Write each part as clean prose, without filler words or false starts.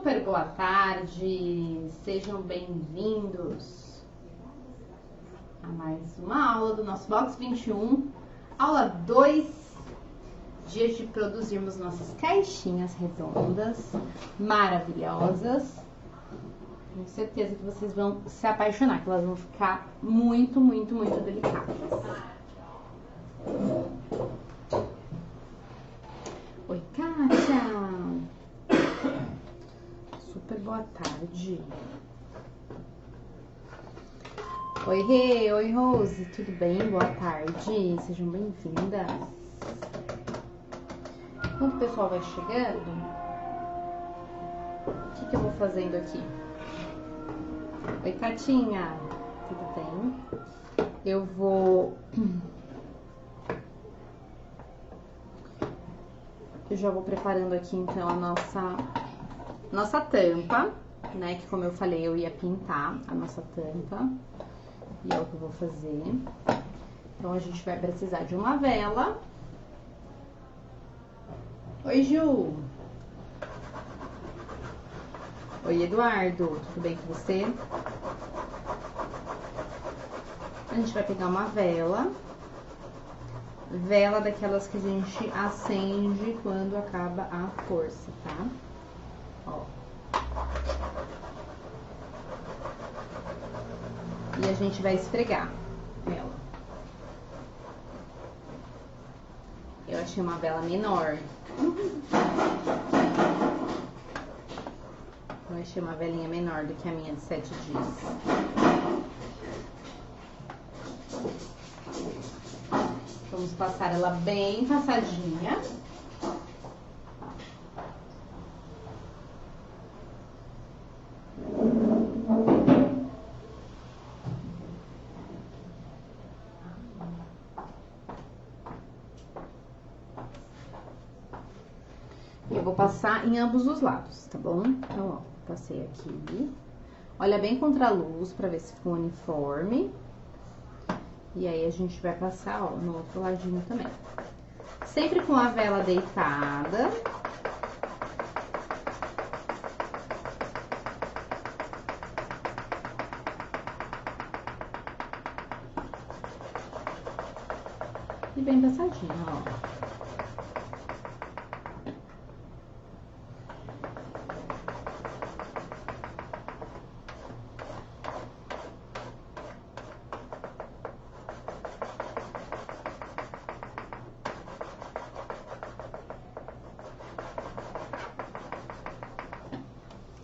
Super boa tarde, sejam bem-vindos a mais uma aula do nosso Box 21, aula 2, dias de produzirmos nossas caixinhas redondas, maravilhosas. Tenho certeza que vocês vão se apaixonar, que elas vão ficar muito, muito, muito delicadas. Oi, Kátia! Super boa tarde. Oi, Rê, oi, Rose, tudo bem? Boa tarde, sejam bem-vindas. Enquanto o pessoal vai chegando, o que eu vou fazendo aqui? Oi, Catinha, tudo bem? Eu já vou preparando aqui, então, a nossa tampa, né? Que, como eu falei, eu ia pintar a nossa tampa. E é o que eu vou fazer. Então, a gente vai precisar de uma vela. Oi, Ju! Oi, Eduardo, tudo bem com você? A gente vai pegar uma vela. Vela daquelas que a gente acende quando acaba a força, tá? Ó. E a gente vai esfregar ela. Eu achei uma vela menor. Eu achei uma velinha menor do que a minha de 7 dias. Vamos passar ela bem passadinha. Eu vou passar em ambos os lados, tá bom? Então, ó, passei aqui. Olha bem contra a luz pra ver se ficou uniforme. E aí, a gente vai passar, ó, no outro ladinho também. Sempre com a vela deitada. E bem passadinha, ó.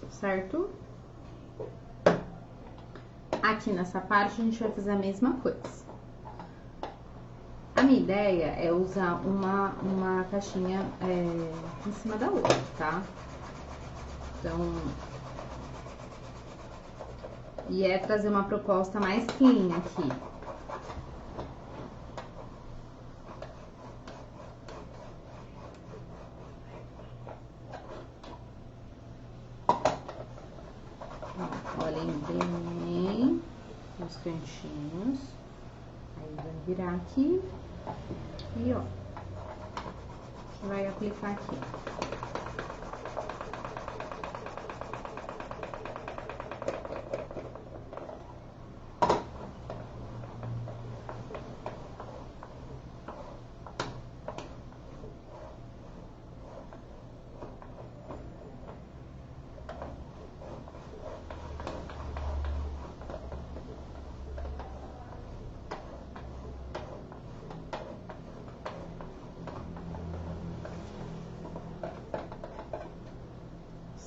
Certo? Aqui nessa parte a gente vai fazer a mesma coisa. A minha ideia é usar uma caixinha em cima da outra, tá? Então, e é trazer uma proposta mais clean aqui. Olhem bem os cantinhos. Aí vai virar aqui e ó, vai aplicar aqui.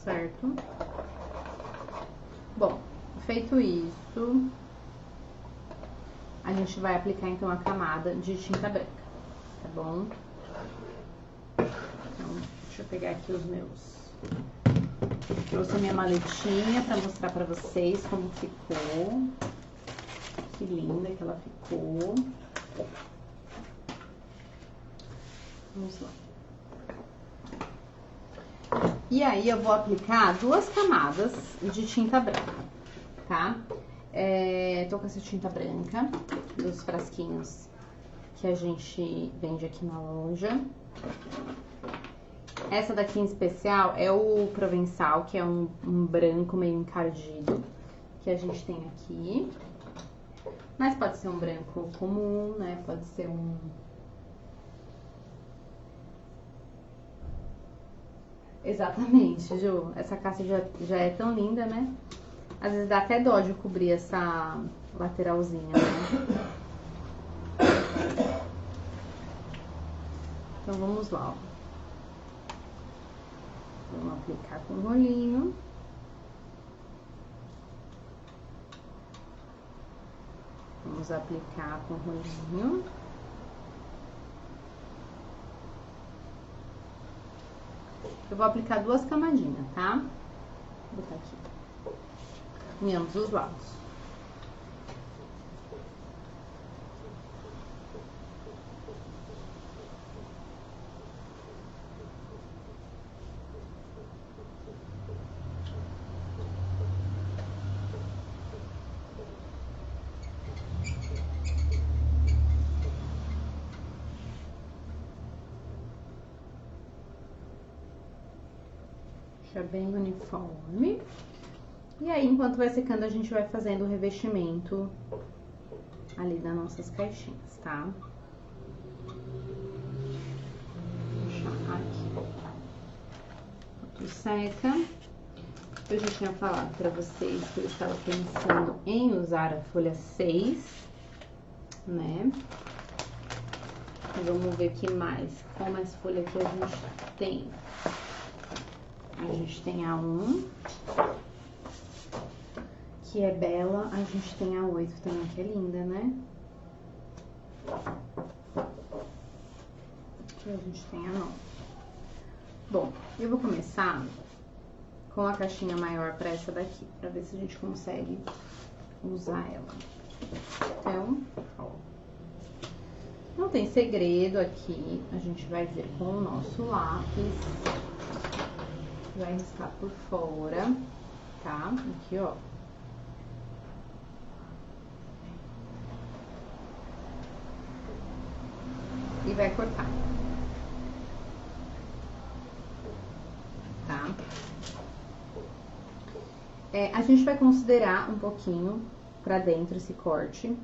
Certo? Bom, feito isso, a gente vai aplicar então a camada de tinta branca, tá bom? Então, deixa eu pegar aqui os meus. Trouxe a minha maletinha pra mostrar pra vocês como ficou. Que linda que ela ficou. Vamos lá. E aí, eu vou aplicar 2 camadas de tinta branca, tá? Tô com essa tinta branca, dos frasquinhos que a gente vende aqui na loja. Essa daqui em especial é o Provençal, que é um branco meio encardido, que a gente tem aqui. Mas pode ser um branco comum, né? Pode ser um... Exatamente, Ju. Essa caixa já é tão linda, né? Às vezes dá até dó de cobrir essa lateralzinha, né? Então vamos lá, ó. Vamos aplicar com o rolinho. Vamos aplicar com o rolinho. Eu vou aplicar 2 camadinhas, tá? Vou botar aqui. Em ambos os lados. Deixa bem uniforme. E aí, enquanto vai secando, a gente vai fazendo o revestimento ali das nossas caixinhas, tá? Deixa aqui. Enquanto seca. Eu já tinha falado pra vocês que eu estava pensando em usar a folha 6, né? E vamos ver o que mais. Qual mais folha que a gente tem? A gente tem a 1, que é bela. A gente tem a 8 também, que é linda, né? E a gente tem a 9. Bom, eu vou começar com a caixinha maior pra essa daqui, pra ver se a gente consegue usar ela. Então, ó. Não tem segredo aqui, a gente vai ver com o nosso lápis. Vai riscar por fora, tá? Aqui, ó. E vai cortar. Tá? A gente vai considerar um pouquinho pra dentro esse corte.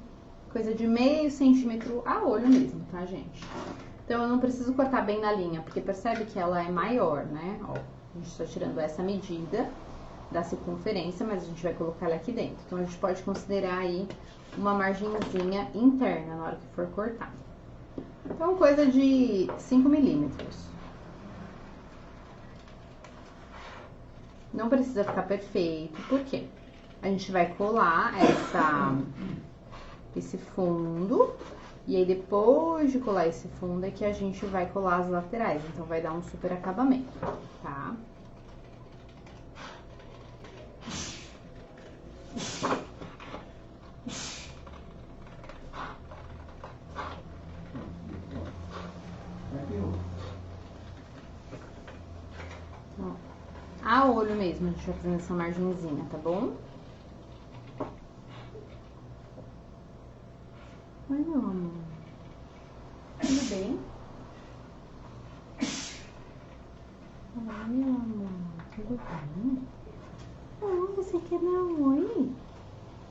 Coisa de meio centímetro a olho mesmo, tá, gente? Então, eu não preciso cortar bem na linha, porque percebe que ela é maior, né? Ó. A gente está tirando essa medida da circunferência, mas a gente vai colocar ela aqui dentro. Então, a gente pode considerar aí uma margenzinha interna na hora que for cortar. Então, coisa de 5 milímetros. Não precisa ficar perfeito, por quê? A gente vai colar esse fundo, e aí depois de colar esse fundo é que a gente vai colar as laterais, então vai dar um super acabamento, tá? Ó, a olho mesmo, a gente vai fazendo essa margenzinha, tá bom? Oi, meu amor. Tudo bem? Oi, meu amor. Tudo bem? Oh, você quer dar um oi?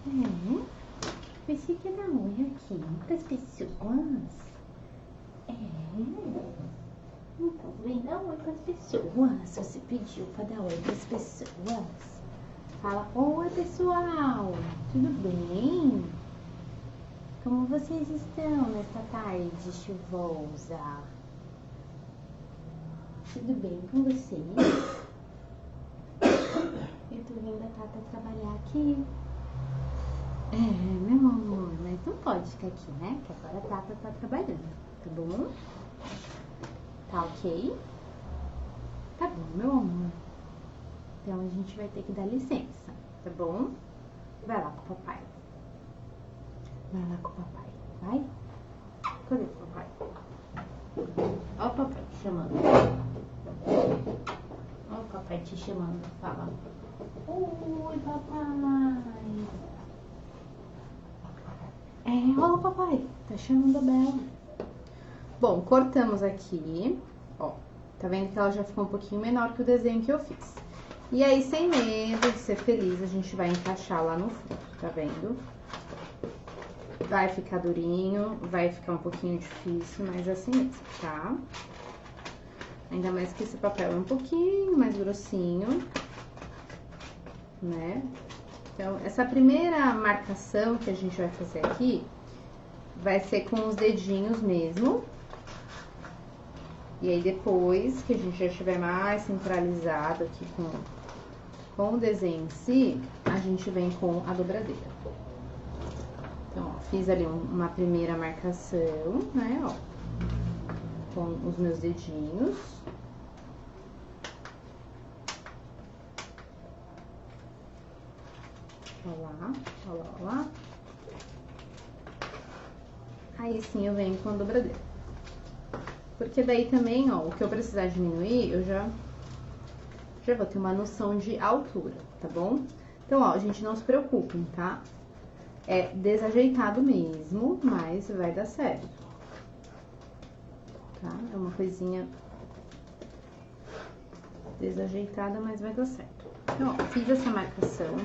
É? Você quer dar um oi aqui para as pessoas? É? Então, vem dar um oi para as pessoas. Você pediu para dar oi para as pessoas. Fala, oi, pessoal. Tudo bem? Como vocês estão nesta tarde chuvosa? Tudo bem com vocês? Eu tô vendo a Tata trabalhar aqui. É, meu amor, mas não pode ficar aqui, né? Porque agora a Tata tá trabalhando, tá bom? Tá ok? Tá bom, meu amor. Então a gente vai ter que dar licença, tá bom? Vai lá com o papai. Vai lá com o papai. Vai? Cadê o papai? Ó o papai te chamando. Ó o papai te chamando. Fala. Oi, papai. Olha o papai. Tá chamando a Bela. Bom, cortamos aqui, ó. Tá vendo que ela já ficou um pouquinho menor que o desenho que eu fiz. E aí, sem medo de ser feliz, a gente vai encaixar lá no fundo, tá vendo? Vai ficar durinho, vai ficar um pouquinho difícil, mas assim mesmo, tá? Ainda mais que esse papel é um pouquinho mais grossinho, né? Então, essa primeira marcação que a gente vai fazer aqui vai ser com os dedinhos mesmo. E aí, depois que a gente já estiver mais centralizado aqui com o desenho em si, a gente vem com a dobradeira. Então, ó, fiz ali uma primeira marcação, né, ó, com os meus dedinhos. Ó lá, ó lá, ó lá. Aí sim eu venho com a dobradeira. Porque daí também, ó, o que eu precisar diminuir, eu já vou ter uma noção de altura, tá bom? Então, ó, gente, não se preocupem, tá? É desajeitado mesmo, mas vai dar certo. Tá? É uma coisinha desajeitada, mas vai dar certo. Então, ó, fiz essa marcação.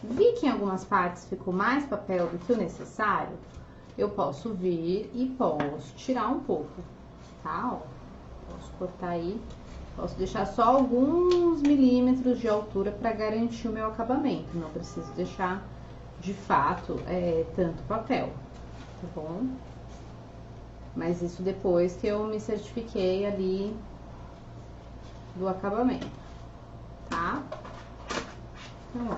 Vi que em algumas partes ficou mais papel do que o necessário, eu posso vir e posso tirar um pouco, tá? Ó, posso cortar aí, posso deixar só alguns milímetros de altura para garantir o meu acabamento. Não preciso deixar, de fato, tanto papel, tá bom? Mas isso depois que eu me certifiquei ali do acabamento, tá? Então,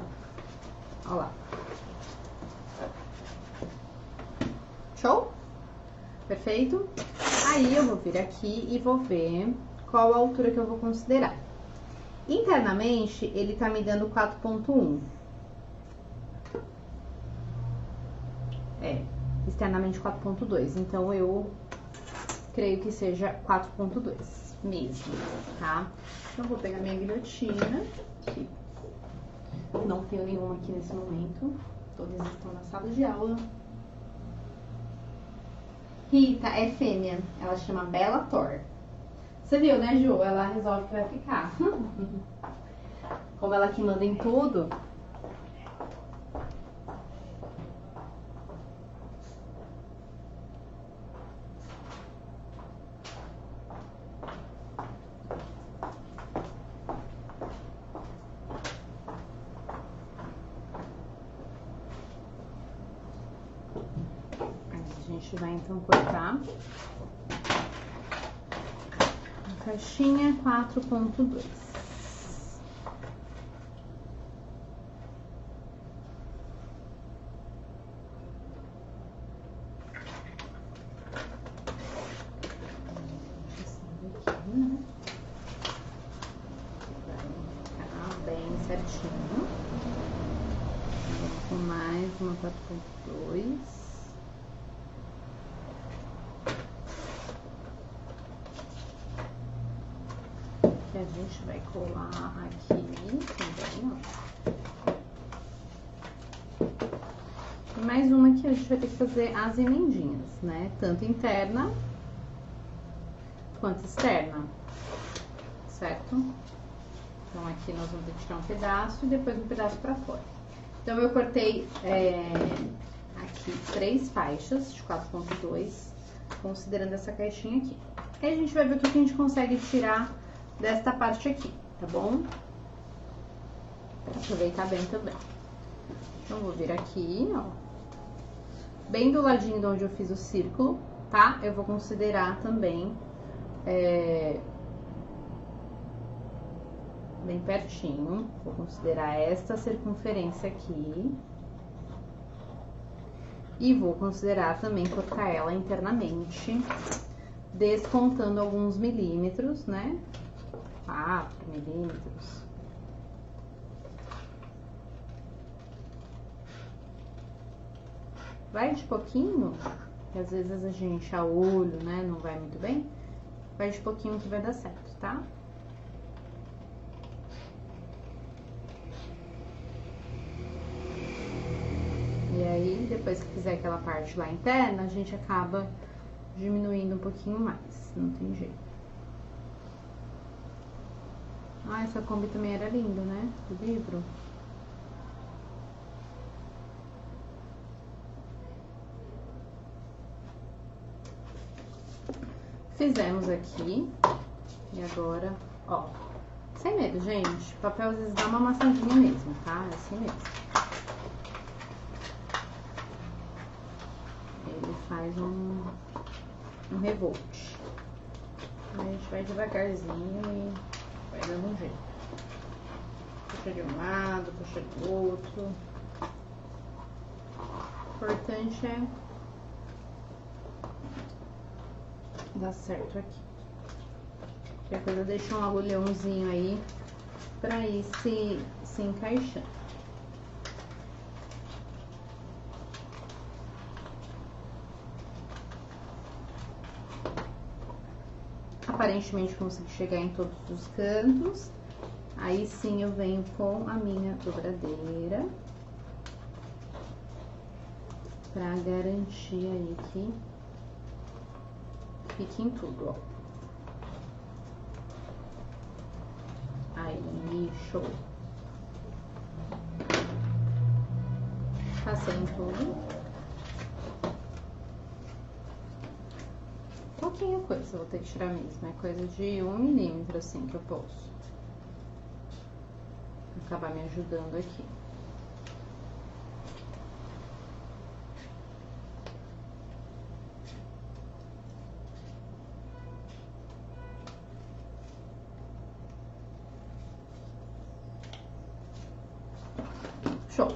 ó lá. Show? Perfeito? Aí, eu vou vir aqui e vou ver qual a altura que eu vou considerar. Internamente, ele tá me dando 4.1. Externamente 4.2. Então, eu creio que seja 4.2 mesmo, tá? Então, eu vou pegar minha guilhotina, que não tenho nenhuma aqui nesse momento. Todas estão na sala de aula. Rita é fêmea, ela chama Bela Thor. Você viu, né, Ju? Ela resolve que vai ficar. Como ela que manda em tudo. A gente vai então cortar a caixinha 4.2. Bem certinho. Vamos com mais uma 4.2. Que a gente vai colar aqui também, ó. E mais uma que a gente vai ter que fazer as emendinhas, né? Tanto interna quanto externa, certo? Então, aqui nós vamos ter que tirar um pedaço e depois um pedaço pra fora. Então, eu cortei aqui 3 faixas de 4.2, considerando essa caixinha aqui. Aí, a gente vai ver o que a gente consegue tirar desta parte aqui, tá bom? Pra aproveitar bem também. Então, vou vir aqui, ó. Bem do ladinho de onde eu fiz o círculo, tá? Eu vou considerar também... bem pertinho, vou considerar esta circunferência aqui. E vou considerar também cortar ela internamente, descontando alguns milímetros, né? 4 milímetros. Vai de pouquinho, que às vezes a gente a olho, né, não vai muito bem. Vai de pouquinho que vai dar certo, tá? E aí, depois que fizer aquela parte lá interna, a gente acaba diminuindo um pouquinho mais, não tem jeito. Ah, essa Kombi também era linda, né? Do livro. Fizemos aqui. E agora, ó. Sem medo, gente. O papel às vezes dá uma amassadinha mesmo, tá? É assim mesmo. Ele faz um revolt. A gente vai devagarzinho e vai dando um jeito. Puxa de um lado, puxa do outro. O importante é dar certo aqui. Qualquer coisa, deixa um agulhãozinho aí pra ir se encaixando. Aparentemente consegui chegar em todos os cantos. Aí sim eu venho com a minha dobradeira pra garantir aí que fique em tudo, ó. Aí, show. Passei em tudo. Pouquinha coisa, eu vou ter que tirar mesmo. É coisa de 1 milímetro, assim, que eu posso. Acabar me ajudando aqui. Show.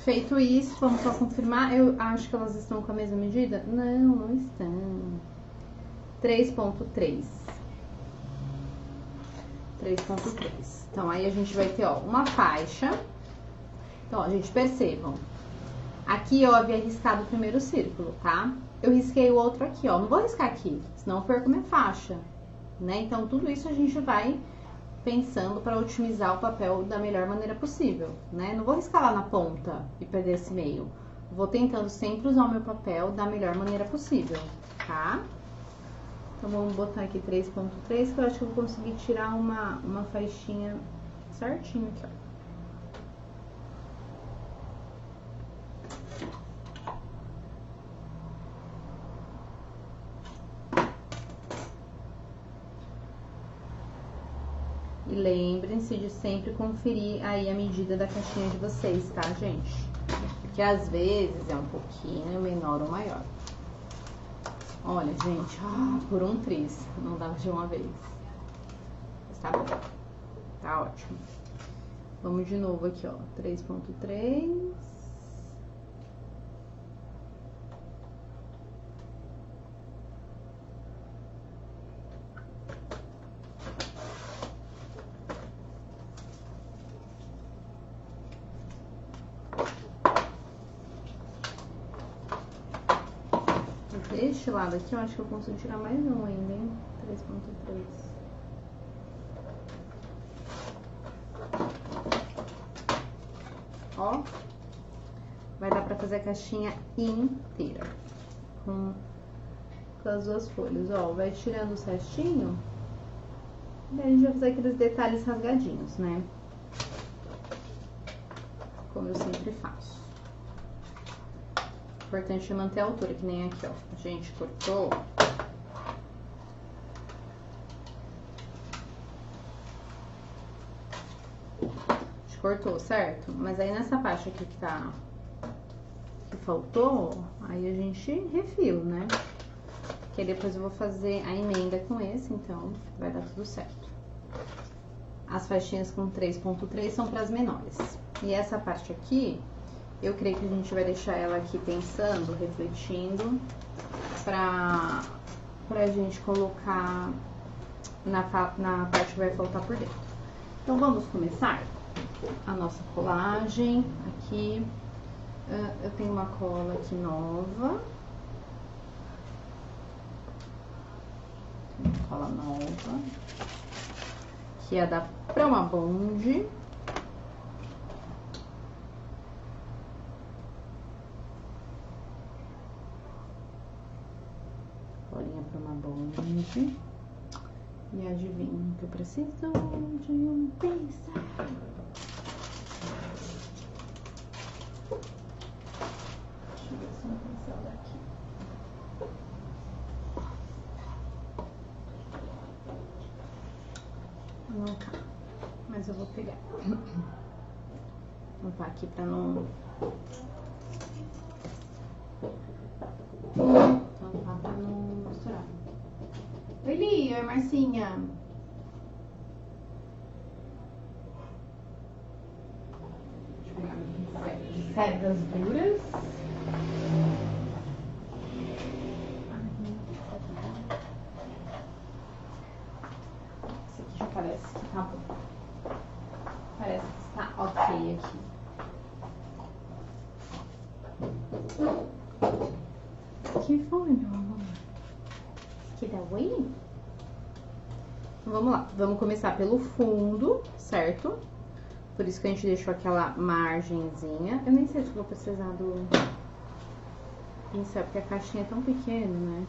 Feito isso, vamos só confirmar. Eu acho que elas estão com a mesma medida? Não, não estão. 3.3. 3.3. Então, aí a gente vai ter, ó, uma faixa. Então, ó, gente, percebam. Aqui eu havia riscado o primeiro círculo, tá? Eu risquei o outro aqui, ó. Não vou riscar aqui, senão eu perco minha faixa, né? Então, tudo isso a gente vai pensando para otimizar o papel da melhor maneira possível, né? Não vou riscar lá na ponta e perder esse meio. Vou tentando sempre usar o meu papel da melhor maneira possível, tá? Então, vamos botar aqui 3.3, que eu acho que eu vou conseguir tirar uma faixinha certinho aqui, ó. E lembrem-se de sempre conferir aí a medida da caixinha de vocês, tá, gente? Porque às vezes é um pouquinho menor ou maior. Olha, gente, por um triz, não dá de uma vez. Mas tá bom, tá ótimo. Vamos de novo aqui, ó, 3.3. Deste lado aqui, eu acho que eu consigo tirar mais um ainda, hein? 3.3. Ó, vai dar pra fazer a caixinha inteira com as duas folhas. Ó, vai tirando certinho. Daí a gente vai fazer aqueles detalhes rasgadinhos, né? Como eu sempre faço. O importante é manter a altura, que nem aqui, ó. A gente cortou. A gente cortou, certo? Mas aí nessa parte aqui que faltou, aí a gente refila, né? Que aí depois eu vou fazer a emenda com esse, então vai dar tudo certo. As faixinhas com 3.3 são para as menores. E essa parte aqui, eu creio que a gente vai deixar ela aqui pensando, refletindo, pra gente colocar na parte que vai faltar por dentro. Então, vamos começar a nossa colagem. Aqui, eu tenho uma cola aqui nova. Uma cola nova. Que é da Proma Bond. Colinha Proma Bond. E adivinha que eu preciso de um pincel. Deixa eu ver se um pincel daqui. Não tá, mas eu vou pegar. Vou botar aqui pra não... pra não misturar. Oi, Lia, oi, Marcinha. Deixa eu pegar meu pincel de cerdas duras. Esse aqui já parece que tá bom. Parece que está ok aqui. Que foi, meu amor? Que dá oi? Então, vamos lá. Vamos começar pelo fundo, certo? Por isso que a gente deixou aquela margenzinha. Eu nem sei se eu vou precisar do pincel, porque a caixinha é tão pequena, né?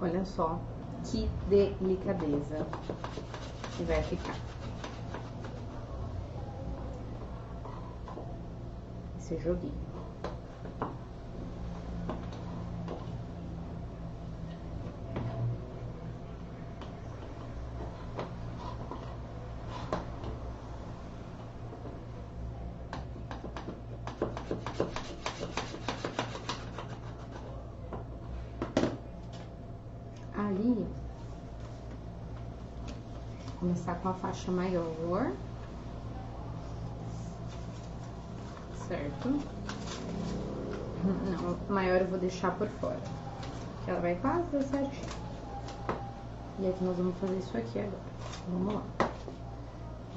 Olha só que delicadeza que vai ficar esse joguinho. Ali, começar com a faixa maior, certo? Não, maior eu vou deixar por fora, que ela vai quase dar certinho. E aqui nós vamos fazer isso aqui agora. Vamos lá.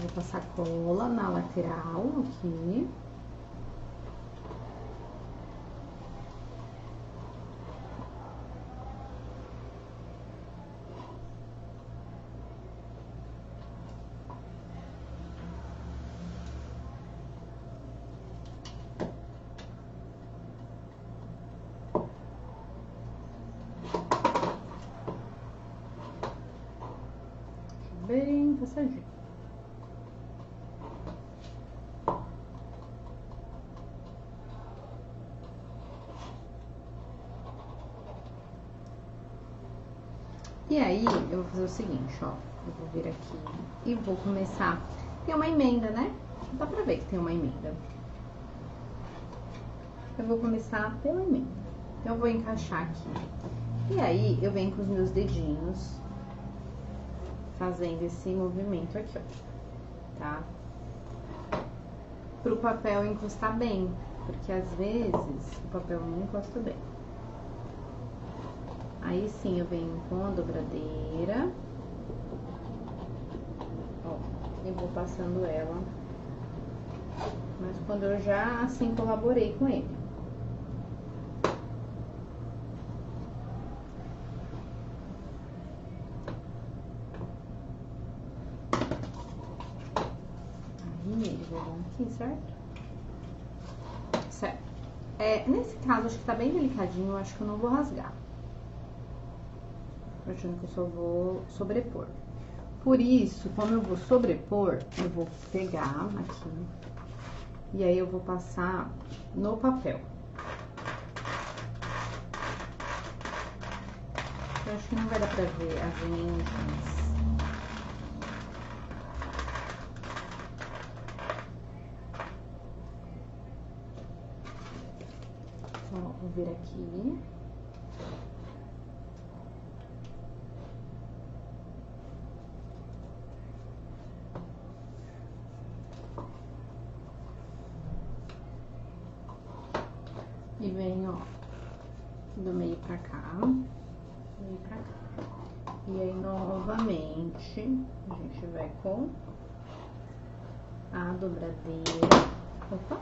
Vou passar cola na lateral aqui. Bem passadinho. E aí, eu vou fazer o seguinte, ó. Eu vou vir aqui e vou começar... Tem uma emenda, né? Dá pra ver que tem uma emenda. Eu vou começar pela emenda. Então, eu vou encaixar aqui. E aí, eu venho com os meus dedinhos fazendo esse movimento aqui, ó. Tá? Pro papel encostar bem, porque às vezes o papel não encosta bem. Aí sim, eu venho com a dobradeira, ó, e vou passando ela, mas quando eu já, assim, colaborei com ele. Aí, ele vai dar aqui, certo? Certo. Nesse caso, acho que tá bem delicadinho, eu acho que eu não vou rasgar. Tô achando que eu só vou sobrepor. Por isso, como eu vou sobrepor, eu vou pegar aqui e aí eu vou passar no papel. Eu acho que não vai dar pra ver as linhas. Então, vou vir aqui. e venho, ó, do meio pra cá, do meio pra cá. E aí, novamente, a gente vai com a dobradeira. Opa!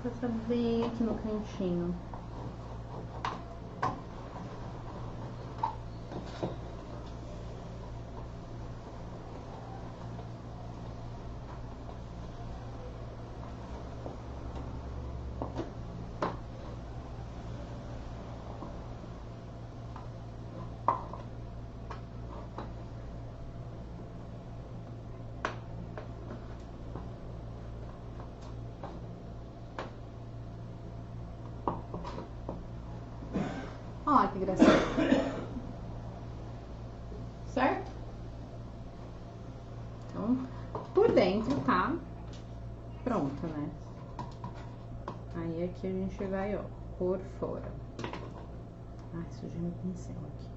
Passa bem aqui no cantinho. Olha que gracinha. Certo? Então, por dentro tá pronta, né? Aí aqui a gente vai, ó, por fora. Ai, sujei meu pincel aqui.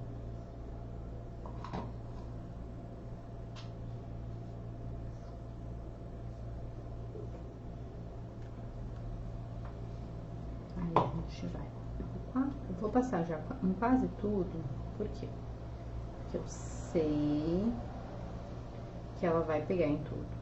Aí a gente vai. Eu vou passar já em quase tudo, por quê? Porque eu sei que ela vai pegar em tudo.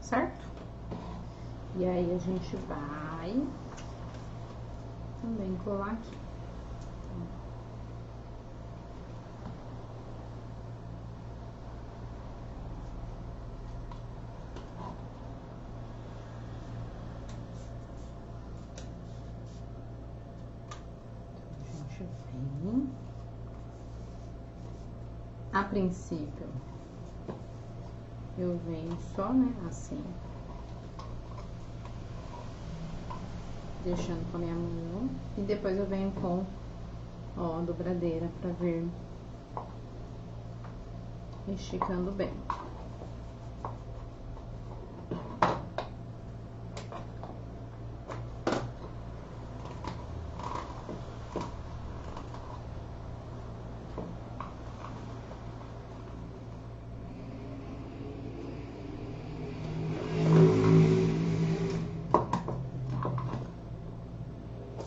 Certo? E aí a gente vai também colar aqui. A gente vem. A princípio, eu venho só, né, assim. Deixando com a minha mão. E depois eu venho com, ó, a dobradeira pra vir esticando bem.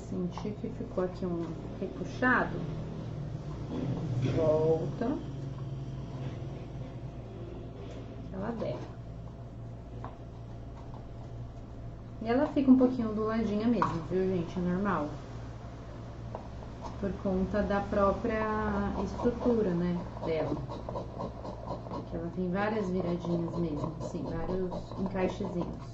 Senti que ficou aqui um repuxado. Volta. Ela dela. E ela fica um pouquinho onduladinha mesmo, viu, gente? É normal. Por conta da própria estrutura, né, dela. Que ela tem várias viradinhas mesmo, assim, vários encaixezinhos.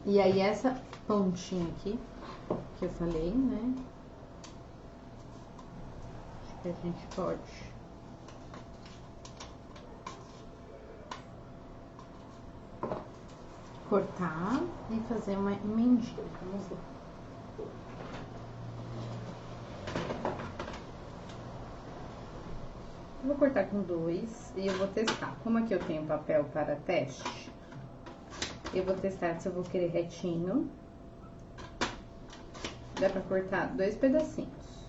E aí, essa pontinha aqui, que eu falei, né? Acho que a gente pode cortar e fazer uma emendinha. Vamos lá. vou cortar com 2 e eu vou testar. Como aqui eu tenho papel para teste, eu vou testar se eu vou querer retinho. Dá pra cortar 2 pedacinhos.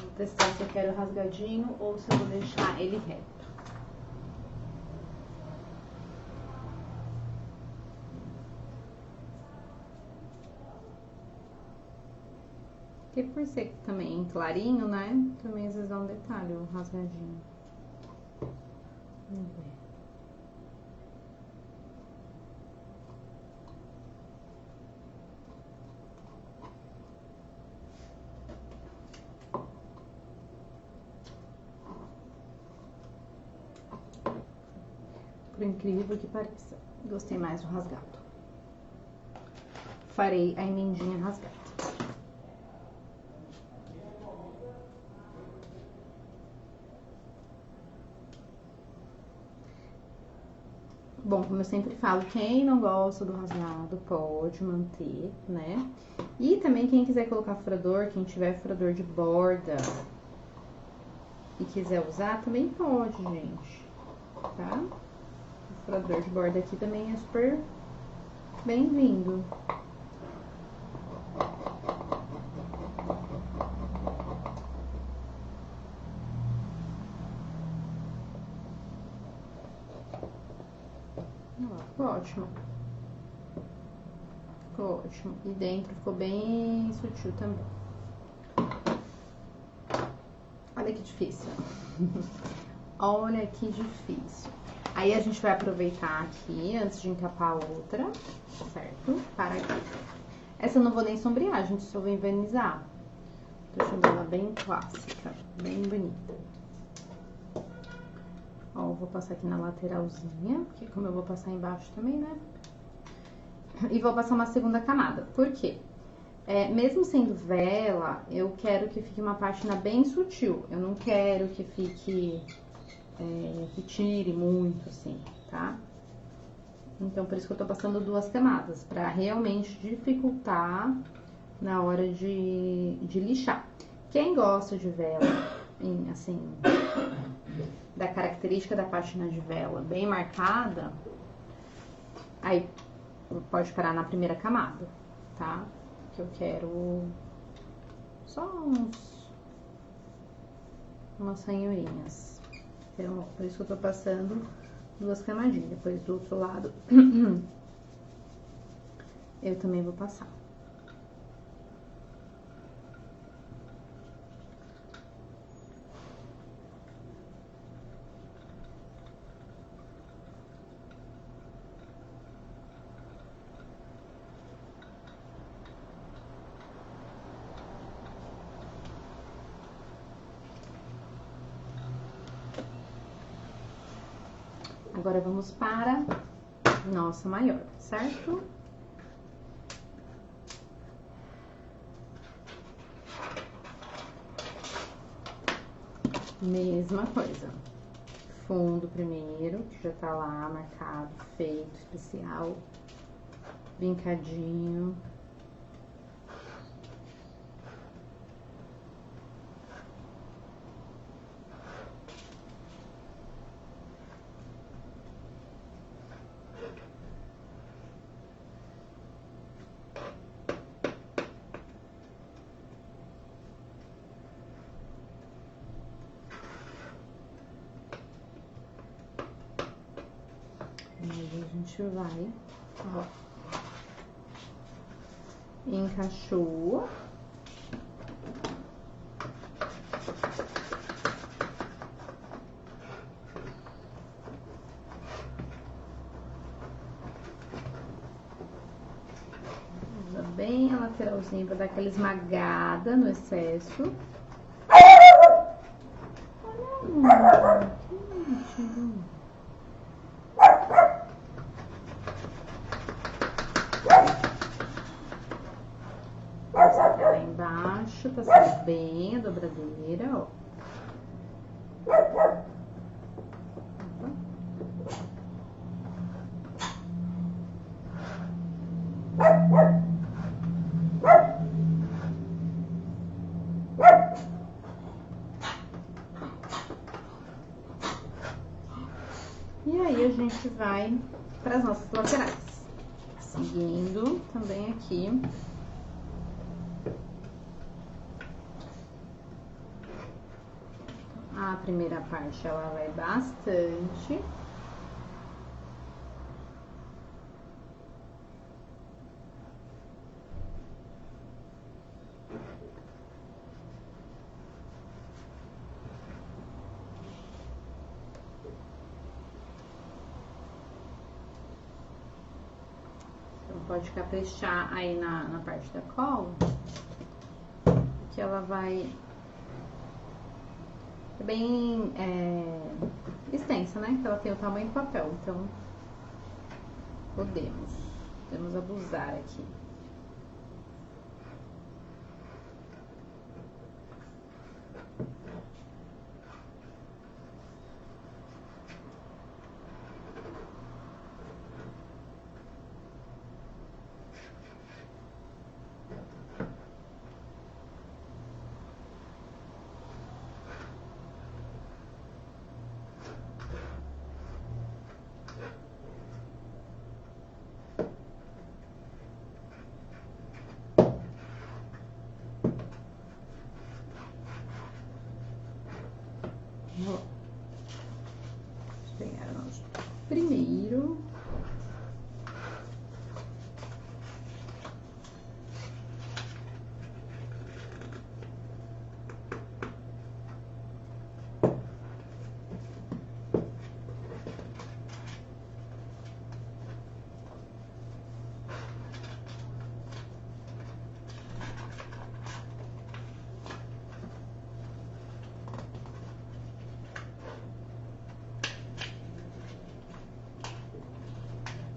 Vou testar se eu quero rasgadinho ou se eu vou deixar ele reto. Porque por ser também clarinho, né? Também às vezes dá um detalhe, um rasgadinho. Vamos ver. Por incrível que pareça, gostei mais do rasgado. Farei a emendinha rasgada. Bom, como eu sempre falo, quem não gosta do rasgado pode manter, né? E também quem quiser colocar furador, quem tiver furador de borda e quiser usar, também pode, gente, tá? O furador de borda aqui também é super bem-vindo. Ficou ótimo. Ficou ótimo. E dentro ficou bem sutil também. Olha que difícil. Olha que difícil. Aí a gente vai aproveitar aqui, antes de encapar a outra, certo? Para aqui. Essa eu não vou nem sombrear, gente, só vou envernizar. Tô achando ela bem clássica, bem bonita. Ó, vou passar aqui na lateralzinha, porque como eu vou passar embaixo também, né? E vou passar uma segunda camada. Por quê? Mesmo sendo vela, eu quero que fique uma pátina bem sutil. Eu não quero que fique... que tire muito, assim, tá? Então, por isso que eu tô passando 2 camadas, pra realmente dificultar na hora de lixar. Quem gosta de vela, assim, da característica da pátina de vela bem marcada, aí pode parar na primeira camada, tá? Que eu quero só umas ranhurinhas. Então, por isso que eu tô passando 2 camadinhas. Depois do outro lado, eu também vou passar. Agora, vamos para nossa maior, certo? Mesma coisa. Fundo primeiro, que já tá lá marcado, feito, especial, vincadinho. Aí a gente vai, ó, encaixou. Usa bem a lateralzinha pra dar aquela esmagada no excesso. Olha, lá embaixo, passando bem a dobradeira, ó. gente vai para as nossas laterais. Seguindo também aqui. A primeira parte, ela vai bastante. Pode caprichar aí na parte da cola, que ela vai bem extensa, né? Que ela tem o tamanho do papel, então podemos abusar aqui. Vamos pegar o nosso primeiro.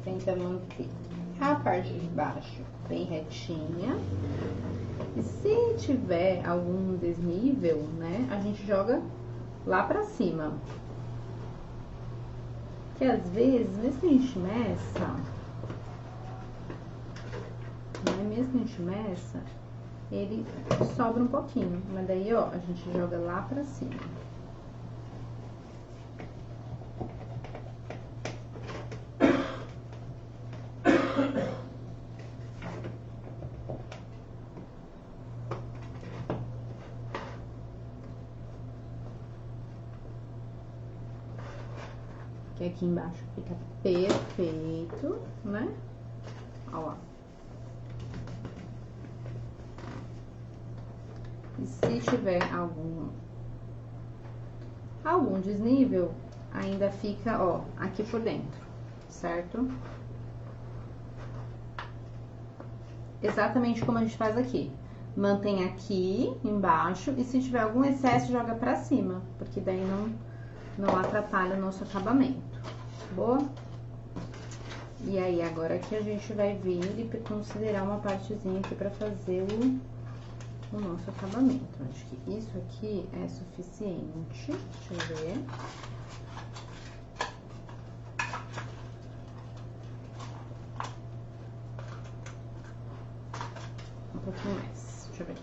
Tenta manter a parte de baixo bem retinha. E se tiver algum desnível, né, a gente joga lá pra cima. Porque às vezes, mesmo que a gente meça, né, mesmo que a gente meça, ele sobra um pouquinho. Mas daí, ó, a gente joga lá pra cima. Que aqui embaixo fica perfeito, né? Ó lá. E se tiver algum desnível, ainda fica, ó, aqui por dentro, certo? Exatamente como a gente faz aqui. Mantém aqui embaixo e se tiver algum excesso, joga pra cima, porque daí não atrapalha o nosso acabamento. Boa? E aí, agora aqui a gente vai vir e considerar uma partezinha aqui pra fazer o nosso acabamento. Acho que isso aqui é suficiente. Deixa eu ver. Um pouquinho mais. Deixa eu ver.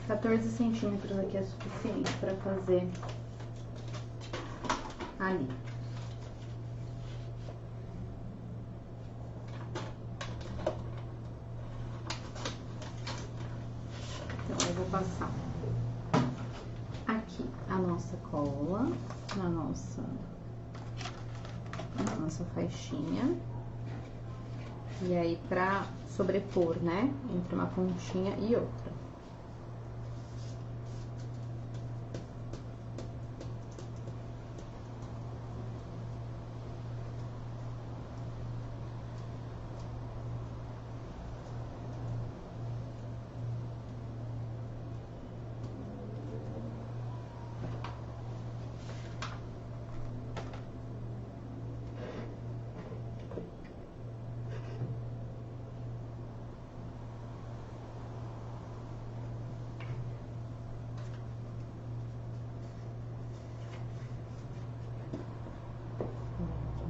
14 centímetros aqui é suficiente para fazer ali. Então, eu vou passar aqui a nossa cola na nossa faixinha. E aí, pra sobrepor, né, entre uma pontinha e outra.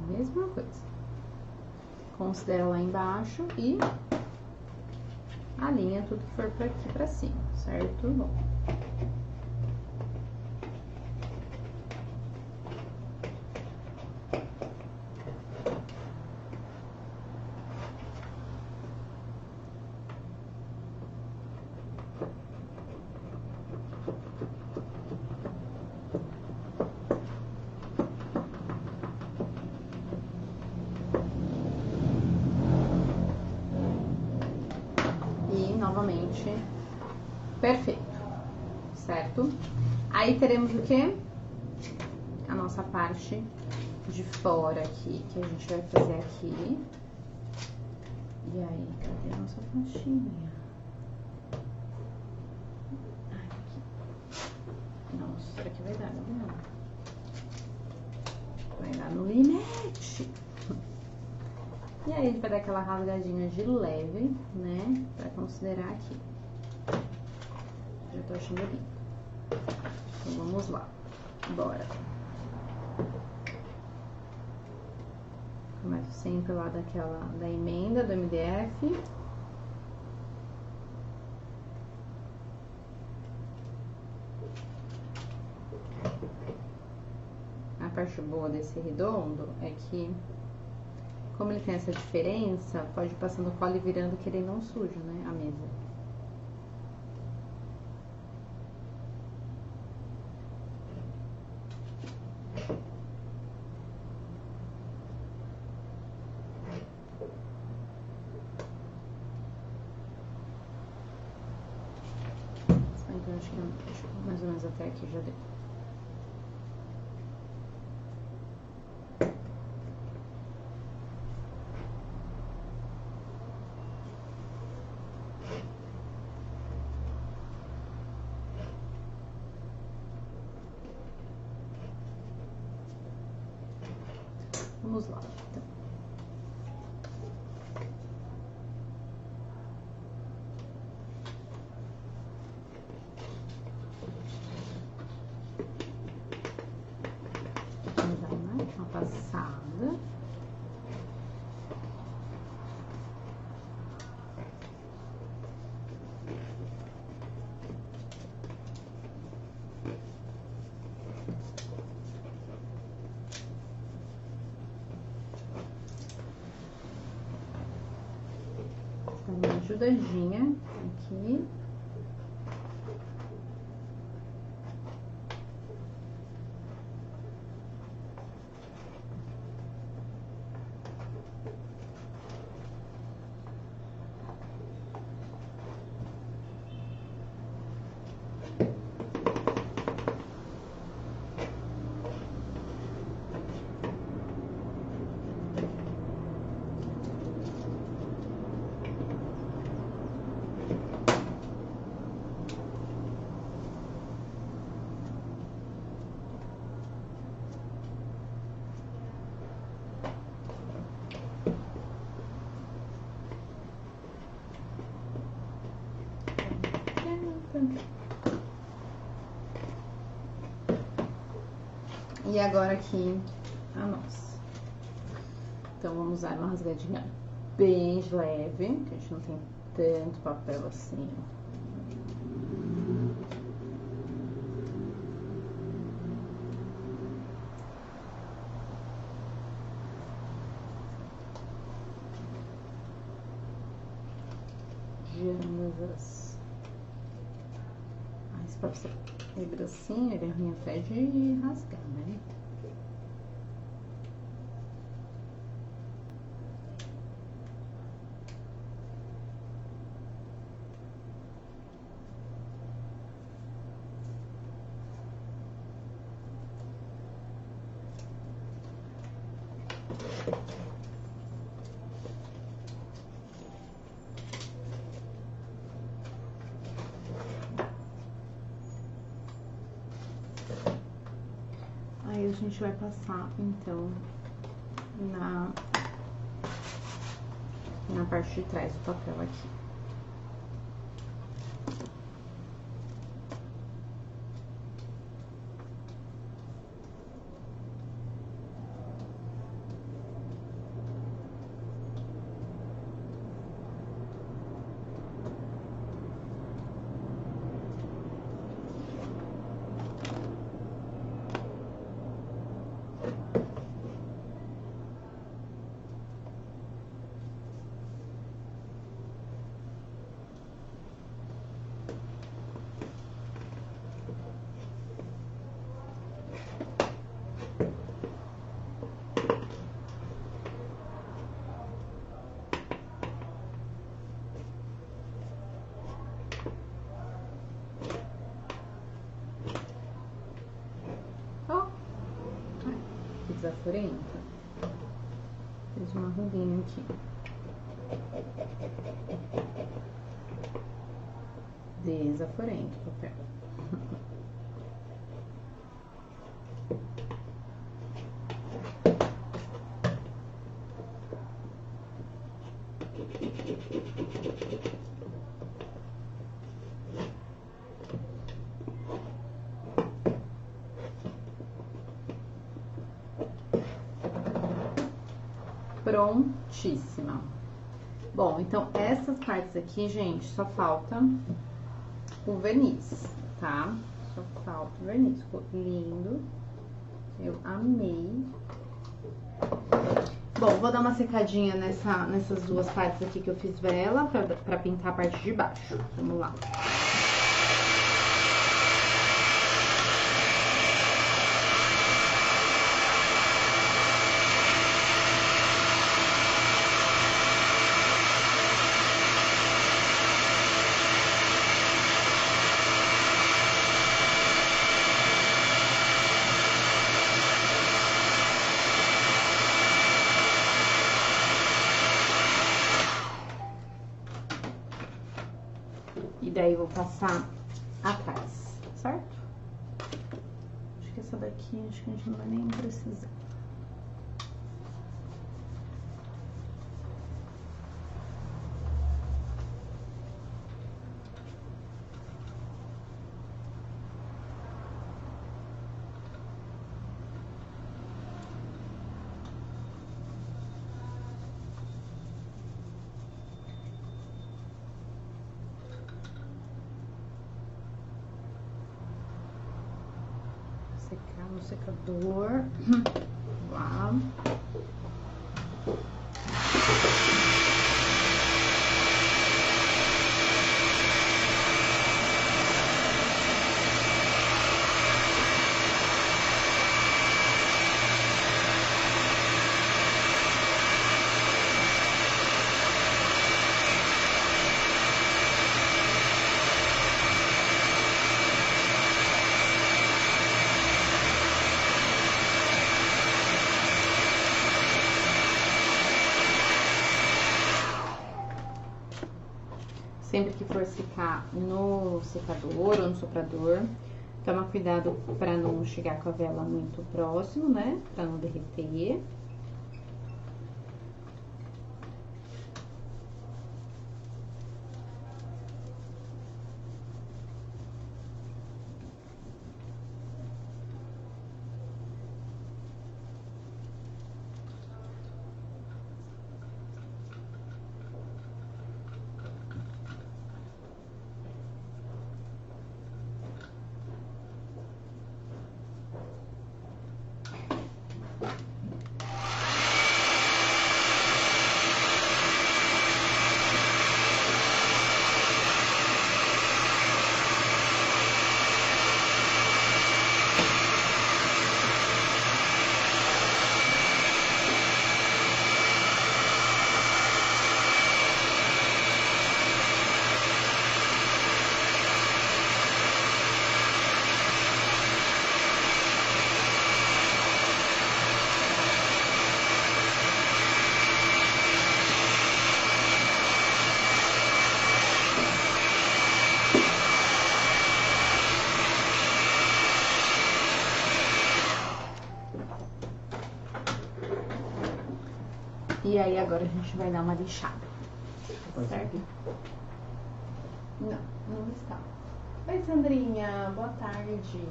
Mesma coisa. Considera lá embaixo e alinha tudo que for por aqui pra cima, certo? Bom. Perfeito, certo? Aí teremos o quê? A nossa parte de fora aqui, que a gente vai fazer aqui. E aí, cadê a nossa faixinha? Ai, aqui. Nossa, será que vai dar? Não. Vai dar no limite. E aí, a gente vai dar aquela rasgadinha de leve, né? Pra considerar aqui. Já tô achando lindo. Então, vamos lá. Bora. Começo sempre lá da emenda do MDF. A parte boa desse redondo é que, como ele tem essa diferença, pode ir passando cola e virando que ele não suja, né, a mesa. Então, acho que mais ou menos até aqui já deu. Vamos lá, então. Vamos dar uma passada. Uma ajudadinha aqui. E agora aqui a nossa. Então vamos dar uma rasgadinha bem leve, que a gente não tem tanto papel assim. Esse papel é grossinho, ele é ruim até de rasgar, né? Aí a gente vai passar, então, na parte de trás do papel aqui. desaforenta. Fiz uma ruguinha aqui. Desaforenta o papel. Prontíssima. Bom, então essas partes aqui, gente, só falta o verniz, tá? Só falta o verniz. Ficou lindo. Eu amei. Bom, vou dar uma secadinha nessas duas partes aqui que eu fiz vela pra pintar a parte de baixo. Vamos lá. E daí eu vou passar atrás, certo? Acho que essa daqui, acho que a gente não vai nem precisar. Secar no secador. Lá. Sempre que for secar no secador ou no soprador, toma cuidado para não chegar com a vela muito próximo, né? Para não derreter. E aí agora a gente vai dar uma lixada, certo? Não, não está. Oi, Sandrinha, boa tarde.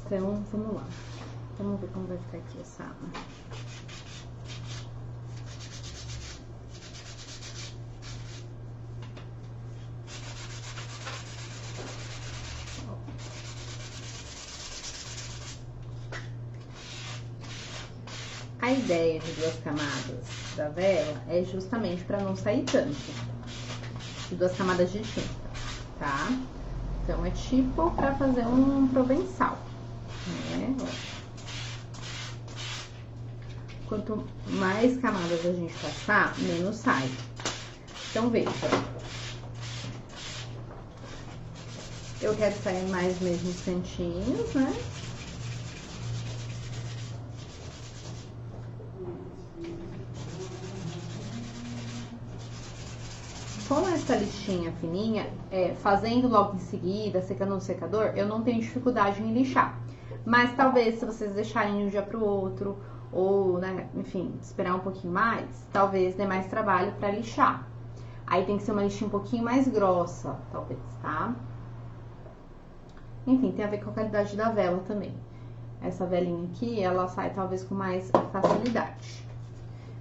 Então, vamos lá. Vamos ver como vai ficar aqui essa água. A ideia de 2 camadas da vela é justamente para não sair tanto. De 2 camadas de tinta, tá? Então, é tipo para fazer um provençal, né? Quanto mais camadas a gente passar, menos sai. Então, veja. Eu quero sair mais mesmo os cantinhos, né? essa lixinha fininha, fazendo logo em seguida, secando no secador, eu não tenho dificuldade em lixar. Mas talvez se vocês deixarem de um dia pro outro, ou, né, enfim, esperar um pouquinho mais, talvez dê mais trabalho pra lixar. Aí tem que ser uma lixinha um pouquinho mais grossa, talvez, tá? Enfim, tem a ver com a qualidade da vela também. Essa velinha aqui, ela sai talvez com mais facilidade.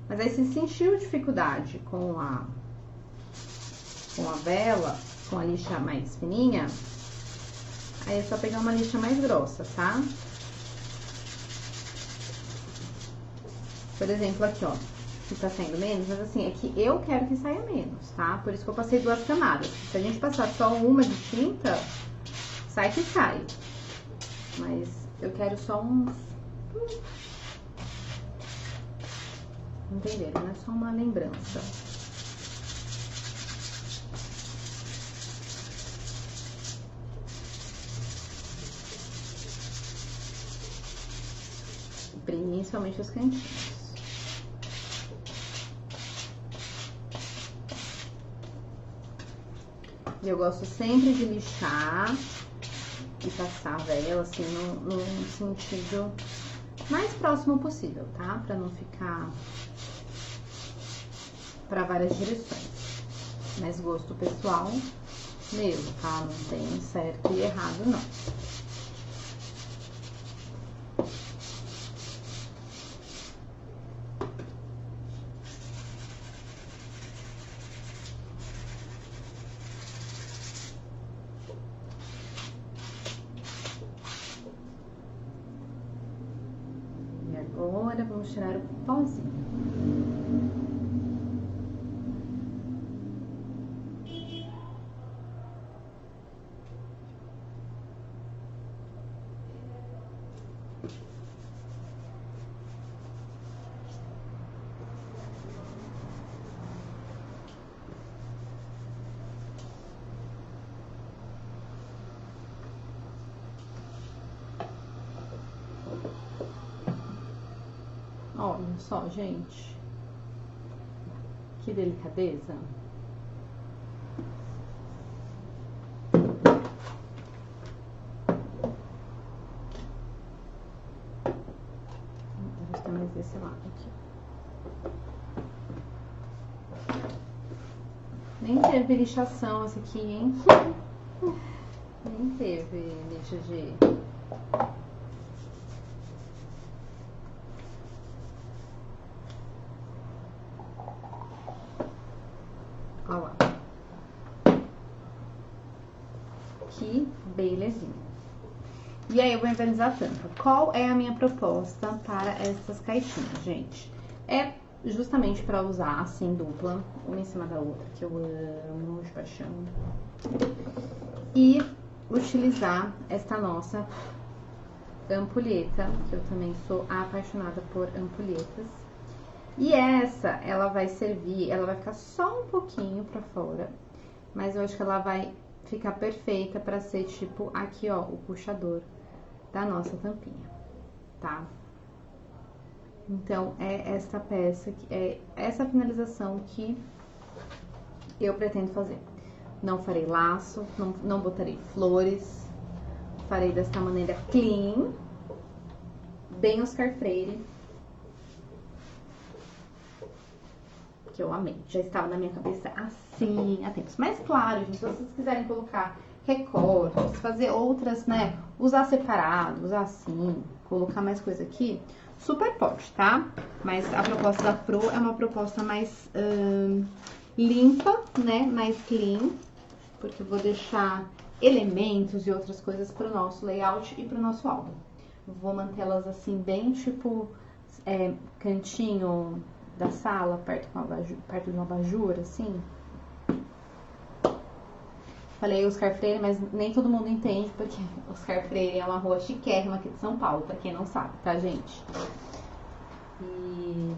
Mas aí se sentiu dificuldade com a vela, com a lixa mais fininha, aí é só pegar uma lixa mais grossa, tá? Por exemplo, aqui, ó, que tá saindo menos, mas assim, é que eu quero que saia menos, tá? Por isso que eu passei 2 camadas. Se a gente passar só uma de tinta, sai que sai. Mas eu quero só uns... Entenderam, né? Só uma lembrança. Principalmente os cantinhos. E eu gosto sempre de lixar e passar a vela, assim, no sentido mais próximo possível, tá? Pra não ficar pra várias direções. Mas gosto pessoal mesmo, tá? Não tem certo e errado, não. Agora, vamos tirar o pozinho. Olha só, gente, que delicadeza. Vou ter mais desse lado aqui. Nem teve lixação essa aqui, hein? Nem teve lixa de... Olha lá. Que belezinha. E aí eu vou envernizar a tampa. Qual é a minha proposta para essas caixinhas, gente? É justamente para usar assim, dupla, uma em cima da outra, que eu amo de paixão. E utilizar esta nossa ampulheta, que eu também sou apaixonada por ampulhetas. E essa, ela vai servir, ela vai ficar só um pouquinho pra fora, mas eu acho que ela vai ficar perfeita pra ser tipo aqui, ó, o puxador da nossa tampinha, tá? Então, é esta peça, é essa finalização que eu pretendo fazer. Não farei laço, não botarei flores, farei desta maneira clean, bem Oscar Freire. Que eu amei, já estava na minha cabeça assim há tempos. Mas claro, gente, se vocês quiserem colocar recortes, fazer outras, né, usar separado, usar assim, colocar mais coisa aqui, super pode, tá? Mas a proposta da Pro é uma proposta mais limpa, né, mais clean, porque eu vou deixar elementos e outras coisas pro nosso layout e pro nosso álbum. Vou mantê-las assim, bem tipo, cantinho da sala, perto de uma abajur, assim. Falei Oscar Freire, mas nem todo mundo entende, porque Oscar Freire é uma rua chiquérrima aqui de São Paulo, pra quem não sabe, tá, gente? E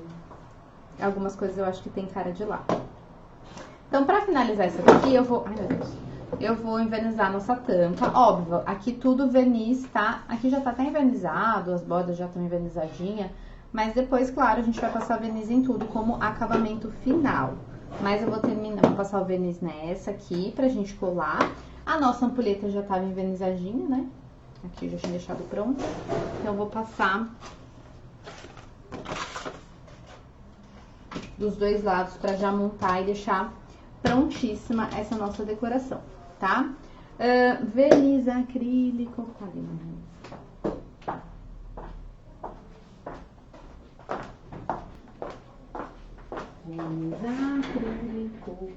algumas coisas eu acho que tem cara de lá. Então, pra finalizar isso aqui, eu vou... Ai, meu Deus. Eu vou envernizar a nossa tampa. Óbvio, aqui tudo verniz, tá? Aqui já tá até envernizado, as bordas já estão envernizadinhas. Mas depois, claro, a gente vai passar verniz em tudo como acabamento final, Mas eu vou terminar, vou passar o verniz nessa aqui pra gente colar. A nossa ampulheta já tava envernizadinha, né? Aqui eu já tinha deixado pronto. Então, eu vou passar dos dois lados pra já montar e deixar prontíssima essa nossa decoração, tá? Verniz acrílico, cadê meu verniz? Verniz acrílico,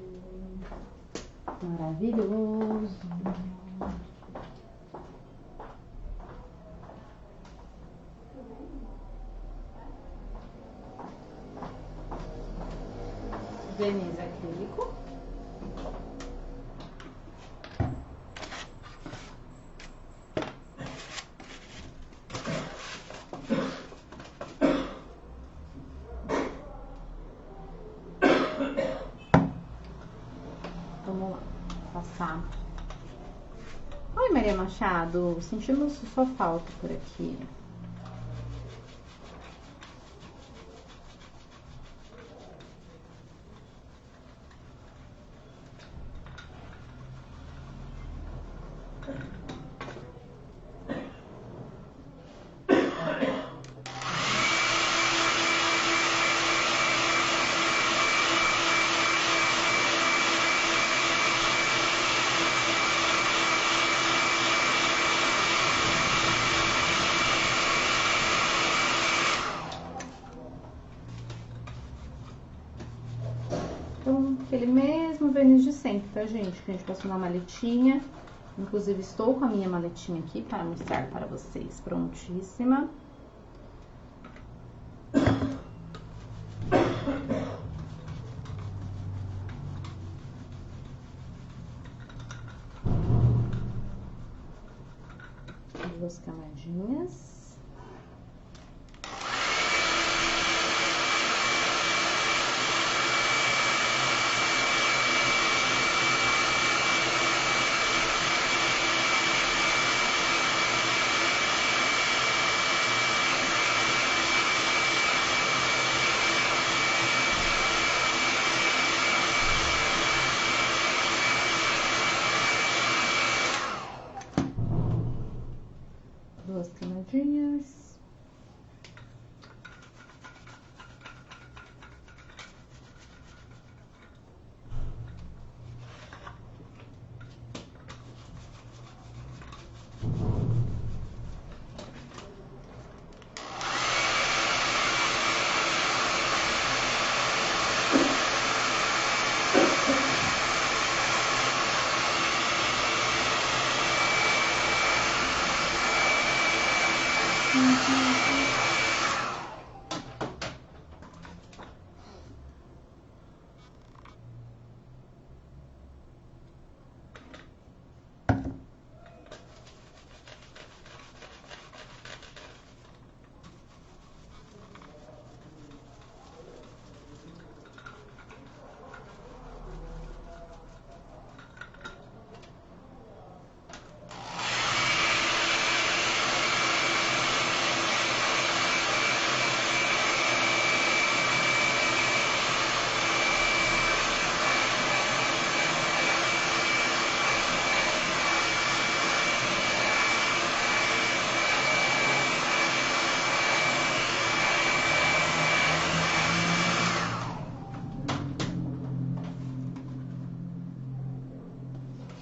maravilhoso. Verniz acrílico. Vamos lá, passar. Oi, Maria Machado, sentimos sua falta por aqui. Então, aquele mesmo verniz de sempre, tá, gente? Que a gente passou na maletinha. Inclusive, estou com a minha maletinha aqui para mostrar para vocês. Prontíssima. Duas camadinhas. Duas camadinhas.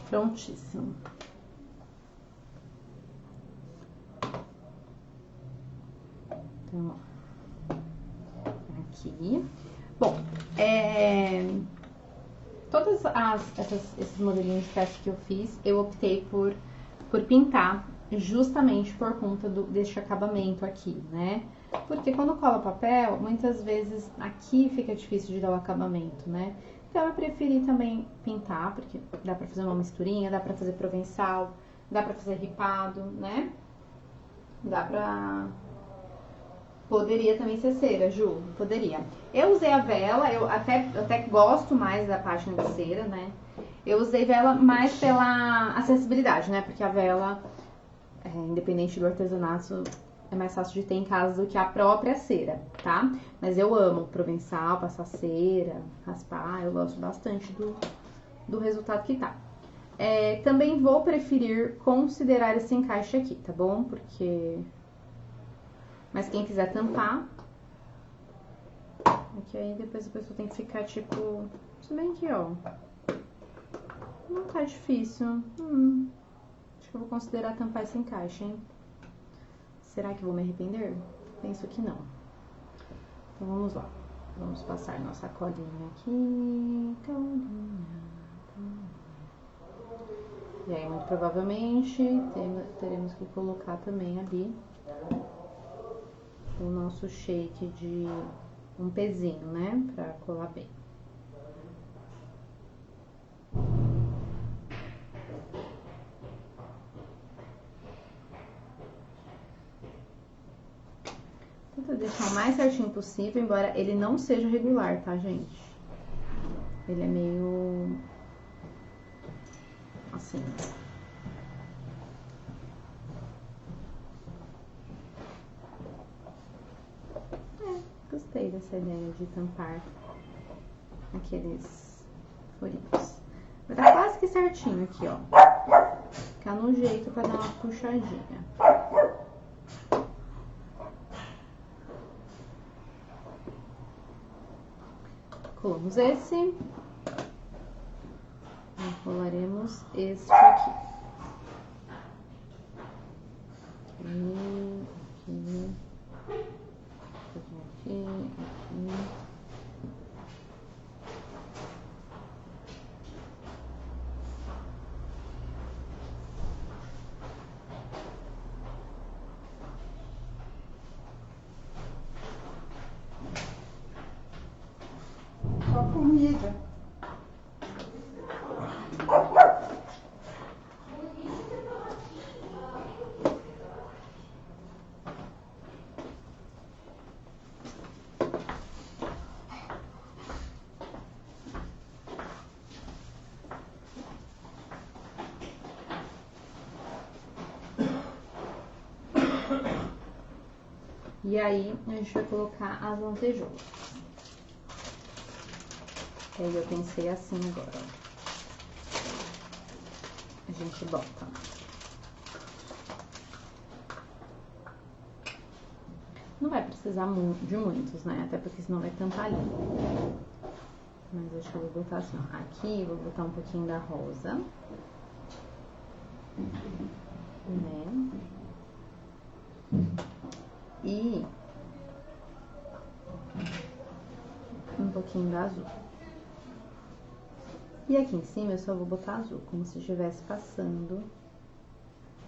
Prontíssimo. Então, ó, aqui. Bom, todas esses modelinhos de teste que eu fiz, eu optei por pintar justamente por conta deste acabamento aqui, né? Porque quando cola papel, muitas vezes aqui fica difícil de dar o acabamento, né? Então, eu preferi também pintar, porque dá pra fazer uma misturinha, dá pra fazer provençal, dá pra fazer ripado, né? Dá pra... Poderia também ser cera, Ju, poderia. Eu usei a vela, eu até gosto mais da página de cera, né? Eu usei vela mais pela acessibilidade, né? Porque a vela, independente do artesanato, é mais fácil de ter em casa do que a própria cera, tá? Mas eu amo provençal, passar cera, raspar, eu gosto bastante do resultado que tá. Também vou preferir considerar esse encaixe aqui, tá bom? Mas quem quiser tampar, que aí depois a pessoa tem que ficar tipo, se bem que, ó, não tá difícil. Acho que eu vou considerar tampar esse encaixe, hein? Será que vou me arrepender? Penso que não. Então vamos lá. Vamos passar nossa colinha aqui. E aí, muito provavelmente, teremos que colocar também ali o nosso shake de um pezinho, né? Pra colar bem. Tenta deixar o mais certinho possível, embora ele não seja regular, tá, gente? Ele é meio... assim. Gostei dessa ideia de tampar aqueles furinhos. Vai dar quase que certinho aqui, ó. Ficar no jeito pra dar uma puxadinha. Colamos esse. Enrolaremos este aqui. Aqui. Só comida. E aí, a gente vai colocar as lantejoulas. E aí, eu pensei assim agora, ó. A gente bota. Não vai precisar de muitos, né? Até porque senão vai tampar ali. Mas acho que eu vou botar assim, ó. Aqui, eu vou botar um pouquinho da rosa. Né? E um pouquinho da azul. E aqui em cima eu só vou botar azul, como se estivesse passando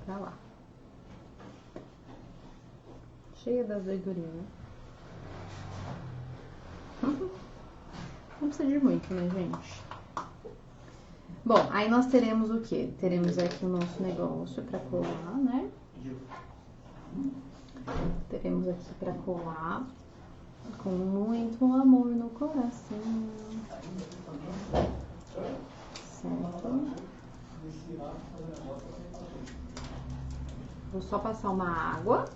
pra lá. Cheia das doidurinhas. Não precisa de muito, né, gente? Bom, aí nós teremos o quê? Teremos aqui o nosso negócio pra colar, né? Teremos aqui pra colar com muito amor no coração. Certo? Vou só passar uma água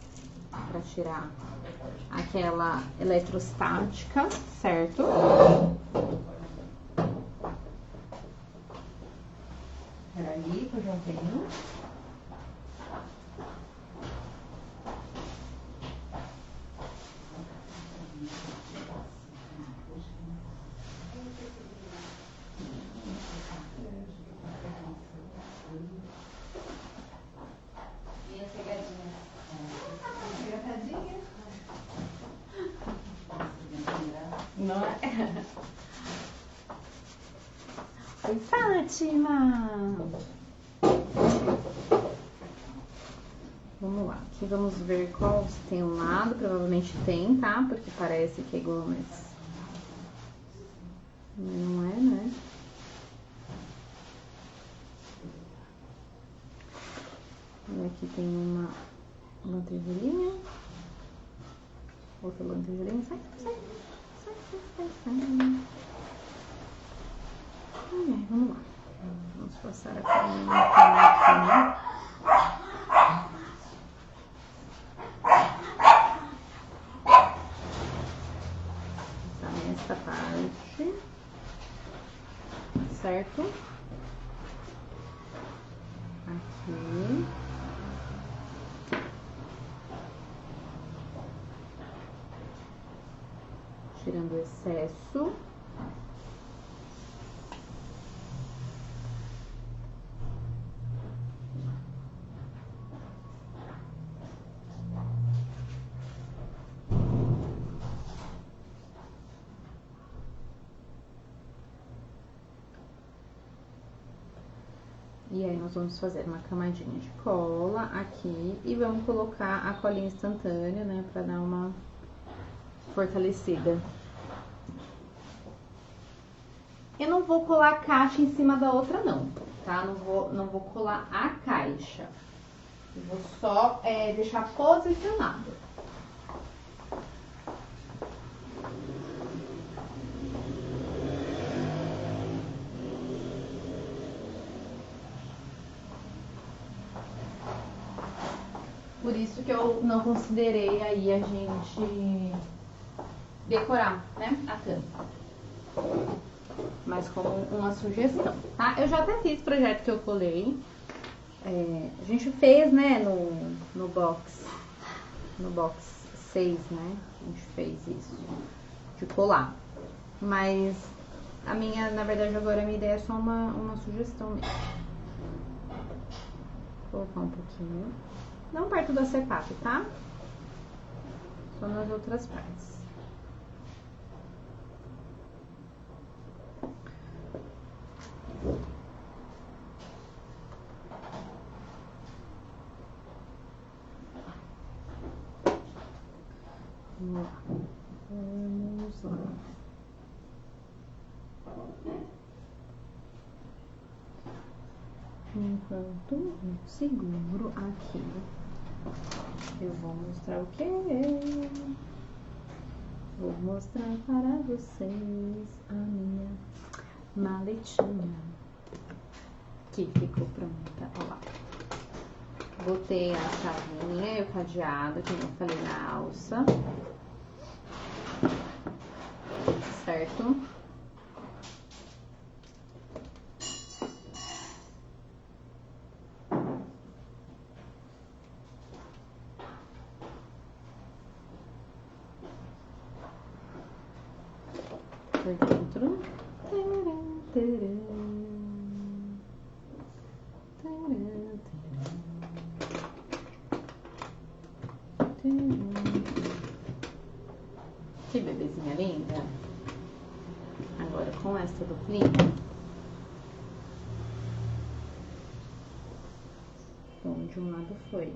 pra tirar aquela eletrostática, certo? Peraí, que eu já tenho. Não é? Oi, Fátima! Vamos lá, aqui vamos ver qual se tem um lado, provavelmente tem, tá? Porque parece que é igual, mas não é, né? E aqui tem uma lantejoulinha, outra lantejoulinha, sai. Vamos lá, vamos passar a colinha aqui, né? aqui. Tirando o excesso. E aí, nós vamos fazer uma camadinha de cola aqui e vamos colocar a colinha instantânea, né, pra dar uma fortalecida. Eu não vou colar a caixa em cima da outra, não, tá? Não vou colar a caixa. Eu vou só deixar posicionado. Por isso que eu não considerei aí a gente decorar, né, a tampa. Mas como uma sugestão, tá? Eu já até fiz projeto que eu colei. A gente fez, né, no box 6, né? A gente fez isso, de colar. Mas a minha, na verdade, agora a minha ideia é só uma sugestão mesmo. Vou colocar um pouquinho. Não perto do acetato, tá? Só nas outras partes. Vamos lá. Enquanto eu seguro aqui, eu vou mostrar o quê? Vou mostrar para vocês a minha maletinha, que ficou pronta. Olha lá. Botei a chavinha e o cadeado, que eu falei na alça. Certo? Por dentro. Que bebezinha linda. Agora com essa duplinha, bom, de um lado foi.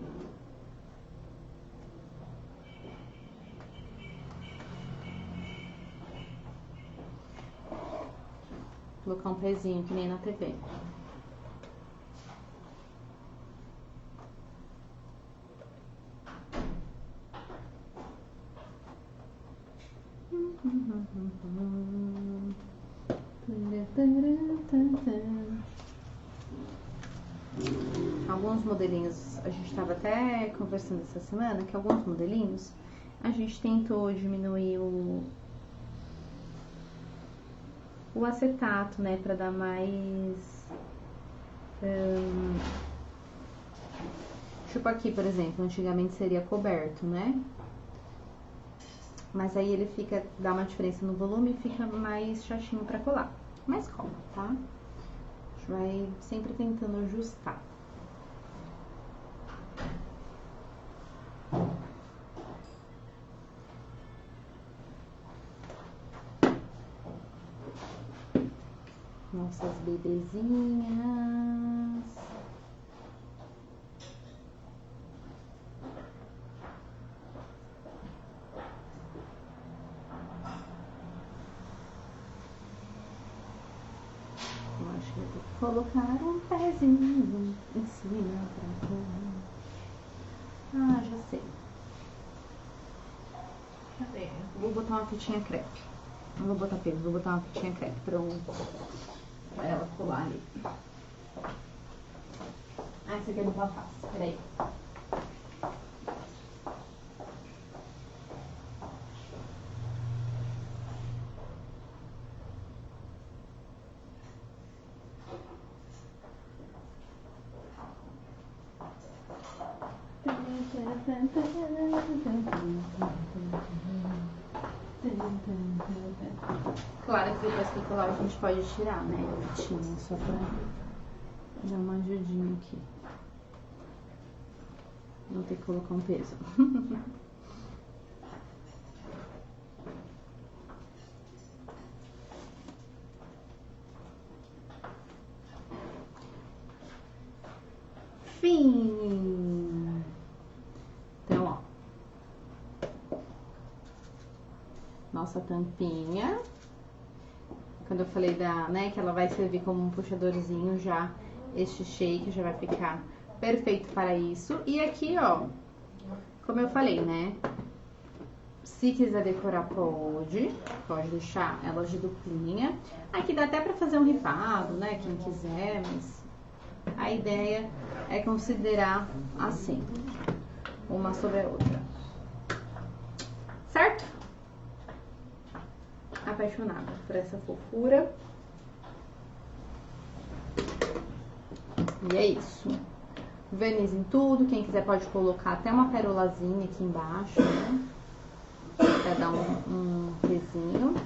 Vou colocar um pezinho que nem na TV. Alguns modelinhos, a gente estava até conversando essa semana, que alguns modelinhos a gente tentou diminuir o acetato, né, para dar mais... tipo aqui, por exemplo, antigamente seria coberto, né? Mas aí ele dá uma diferença no volume e fica mais chatinho pra colar. Mas cola, tá? A gente vai sempre tentando ajustar. Nossas bebezinhas. Eu acho que eu vou colocar um pezinho em cima pra colar. Ah, já sei. Cadê? Vou botar uma fitinha crepe. Não vou botar peso, vou botar uma fitinha crepe pra ela colar ali. Ah, essa aqui é do papasso. Peraí. Claro que depois que colar a gente pode tirar, né? Tinha só pra dar uma ajudinha aqui. Vou ter que colocar um peso. Fim. Então, ó. Nossa tampinha. Quando eu falei né, que ela vai servir como um puxadorzinho já, este shake já vai ficar perfeito para isso. E aqui, ó, como eu falei, né, se quiser decorar pode deixar ela de duplinha. Aqui dá até pra fazer um ripado, né, quem quiser, mas a ideia é considerar assim, uma sobre a outra. Certo? Apaixonada por essa fofura. E é isso. Verniz em tudo. Quem quiser pode colocar até uma perolazinha aqui embaixo, né? Pra dar um pezinho.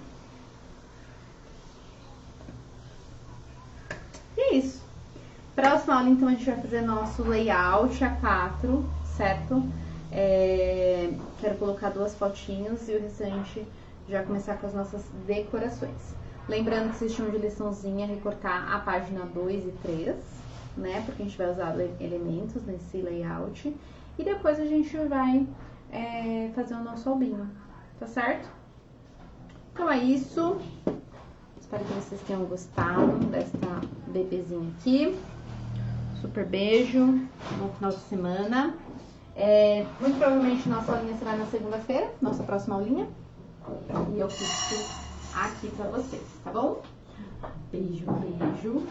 E é isso. Próxima aula, então, a gente vai fazer nosso layout A4, certo? Quero colocar 2 fotinhos e o restante já começar com as nossas decorações. Lembrando que vocês tinham de liçãozinha recortar a página 2 e 3, né? Porque a gente vai usar elementos nesse layout. E depois a gente vai fazer o nosso albinho, tá certo? Então é isso. Espero que vocês tenham gostado desta bebezinha aqui. Super beijo, bom final de semana. Muito provavelmente nossa aulinha será na segunda-feira, nossa próxima aulinha. E eu fico aqui pra vocês, tá bom? Beijo, beijo.